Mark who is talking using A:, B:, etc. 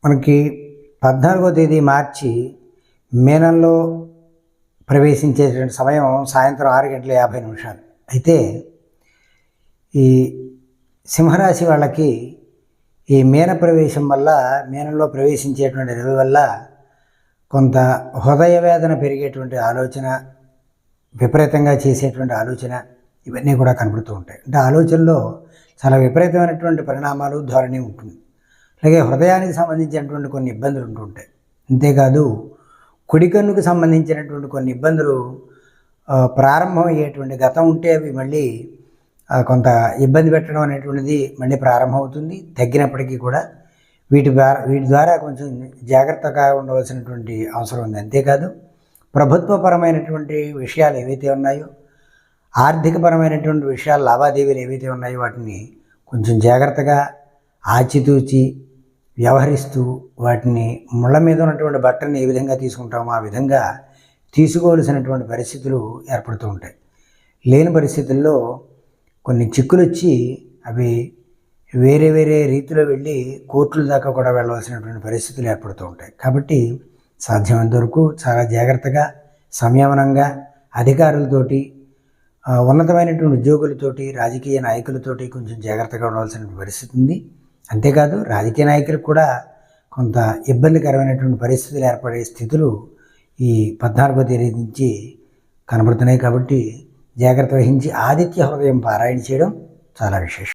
A: మనకి 14వ తేదీ మార్చి మీనంలో ప్రవేశించేటువంటి సమయం సాయంత్రం 6:50 అయితే ఈ సింహరాశి వాళ్ళకి ఈ మీన ప్రవేశం వల్ల మీనంలో ప్రవేశించేటువంటి రవి వల్ల కొంత హృదయ వేదన పెరిగేటువంటి ఆలోచన, విపరీతంగా చేసేటువంటి ఆలోచన ఇవన్నీ కూడా కనబడుతూ ఉంటాయి. అంటే ఆలోచనలో చాలా విపరీతమైనటువంటి పరిణామాలు, ధోరణి ఉంటుంది. అలాగే హృదయానికి సంబంధించినటువంటి కొన్ని ఇబ్బందులు ఉంటుంటాయి. అంతేకాదు కుడి కన్నుకు సంబంధించినటువంటి కొన్ని ఇబ్బందులు ప్రారంభం అయ్యేటువంటి గతం ఉంటే అవి మళ్ళీ కొంత ఇబ్బంది పెట్టడం అనేటువంటిది మళ్ళీ ప్రారంభమవుతుంది. తగ్గినప్పటికీ కూడా వీటి ద్వారా కొంచెం జాగ్రత్తగా ఉండవలసినటువంటి అవసరం ఉంది. అంతేకాదు ప్రభుత్వపరమైనటువంటి విషయాలు ఏవైతే ఉన్నాయో, ఆర్థికపరమైనటువంటి విషయాలు, లావాదేవీలు ఏవైతే ఉన్నాయో వాటిని కొంచెం జాగ్రత్తగా ఆచితూచి వ్యవహరిస్తూ వాటిని ముళ్ళ మీద ఉన్నటువంటి బట్టని ఏ విధంగా తీసుకుంటామో ఆ విధంగా తీసుకోవలసినటువంటి పరిస్థితులు ఏర్పడుతూ ఉంటాయి. లేని పరిస్థితుల్లో కొన్ని చిక్కులు వచ్చి అవి వేరే వేరే రీతిలో వెళ్ళి కోర్టుల దాకా కూడా వెళ్ళవలసినటువంటి పరిస్థితులు ఏర్పడుతూ ఉంటాయి. కాబట్టి సాధ్యమైనంత వరకు చాలా జాగ్రత్తగా, సంయమనంగా అధికారులతోటి, ఉన్నతమైనటువంటి ఉద్యోగులతోటి, రాజకీయ నాయకులతోటి కొంచెం జాగ్రత్తగా ఉండవలసిన పరిస్థితి ఉంది. అంతేకాదు రాజకీయ నాయకులకు కూడా కొంత ఇబ్బందికరమైనటువంటి పరిస్థితులు ఏర్పడే స్థితులు ఈ 14వ తేదీ నుంచి కనబడుతున్నాయి. కాబట్టి జాగ్రత్త వహించి ఆదిత్య హృదయం పారాయణ చేయడం చాలా విశేషం.